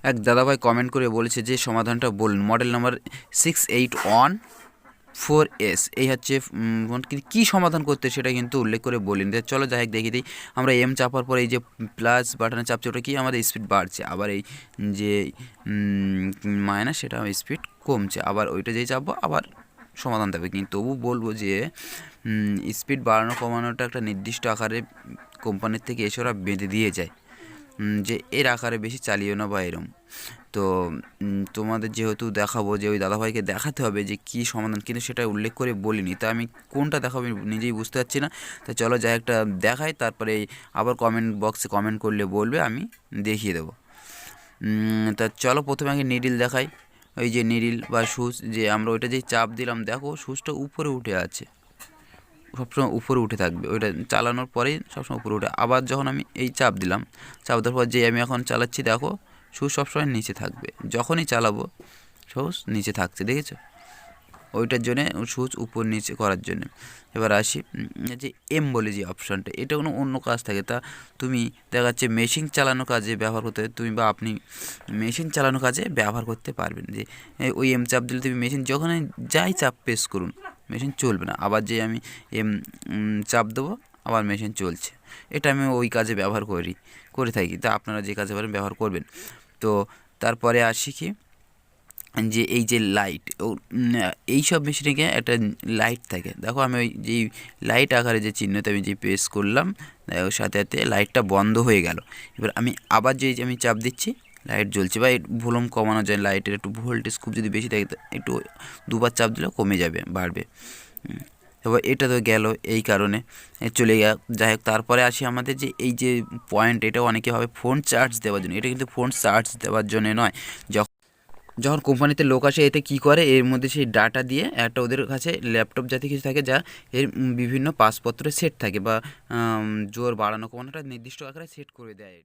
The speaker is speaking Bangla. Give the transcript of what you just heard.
এক দাদাভাই কমেন্ট করে বলেছে যে সমাধানটা বলুন। মডেল নাম্বার 6814S এই হচ্ছে কী সমাধান করতে সেটা কিন্তু উল্লেখ করে বলিনি। চলো যাই হোক দেখিয়ে দিই। আমরা এম চাপার পর এই যে প্লাস বাটনে চাপছি, ওটা কি আমাদের স্পিড বাড়ছে, আবার এই যে মাইনাস সেটা স্পিড কমছে, আবার ওইটা যেই চাপবো আবার সমাধান দেবে। কিন্তু তবু বলবো যে স্পিড বাড়ানো কমানোটা একটা নির্দিষ্ট আকারে কোম্পানির থেকে এসে ওরা বেঁধে দিয়ে যায় যে এর আকারে বেশি চালিও না বা এরম। তো তোমাদের যেহেতু দেখাবো যে ওই দাদাভাইকে দেখাতে হবে যে কী সমাধান, কিন্তু সেটা উল্লেখ করে বলিনি। তা আমি কোনটা দেখাবো নিজেই বুঝতে পারছি না। তা চলো যাই একটা দেখাই, তারপরে আবার কমেন্ট বক্সে কমেন্ট করলে বলবে, আমি দেখিয়ে দেবো। তা চলো প্রথমে আগে নিডিল দেখাই। ওই যে নিডিল বা সুচ, যে আমরা ওইটা যেই চাপ দিলাম দেখো সুচটা উপরে উঠে আছে, সবসময় উপরে উঠে থাকবে। ওইটা চালানোর পরেই সবসময় উপরে উঠে। আবার যখন আমি এই চাপ দিলাম, চাপ দেওয়ার পর যে আমি এখন চালাচ্ছি দেখো সুচ সবসময় নিচে থাকবে, যখনই চালাবো সুচ নিচে থাকছে, দেখেছো? ওইটার জন্যে সুচ উপর নিচে করার জন্য। এবার আসি যে এম বলে যে অপশানটা, এটা কোনো অন্য কাজ থাকে, তা তুমি দেখা যাচ্ছে মেশিন চালানো কাজে ব্যবহার করতে, তুমি বা আপনি মেশিন চালানো কাজে ব্যবহার করতে পারবেন। যে ওই এম চাপ দিলে তুমি মেশিন যখনই যাই চাপ প্রেস করুন মেশিন চলবে না, আবার যে আমি এম চাপ দেবো আবার মেশিন চলছে। এটা আমি ওই কাজে ব্যবহার করে থাকি, তা আপনারা যে কাজে পারেন ব্যবহার করবেন। তো তারপরে আসি কি যে এই যে লাইট, এইসব মেশিনে গিয়ে একটা লাইট থাকে, দেখো আমি ওই যেই লাইট আকারে যে চিহ্নতে আমি যে প্রেস করলাম ওর সাথে সাথে লাইটটা বন্ধ হয়ে গেল। এবার আমি আবার যে আমি চাপ দিচ্ছি লাইট জ্বলছে। বা ভলিউম কমানো যায় লাইটের, একটু ভোল্টেজ খুব যদি বেশি থাকে একটু দুবার চাপ দিলে কমে যাবে, বাড়বে। এবার এটা তো গেল এই কারণে চলে গেল। যাই হোক তারপরে আসি আমাদের যে এই যে পয়েন্ট, এটা অনেকে ভাবে ফোন চার্জ দেওয়ার জন্য, এটা কিন্তু ফোন চার্জ দেওয়ার জন্য নয়। যখন কোম্পানিতে লোক আসে এতে কী করে, এর মধ্যে সেই ডাটা দিয়ে একটা ওদের কাছে ল্যাপটপ জাতীয় কিছু থাকে, যা এর বিভিন্ন পাসপত্র সেট থাকে বা জোর বাড়ানো কমানোটা নির্দিষ্ট আকারে সেট করে দেয়।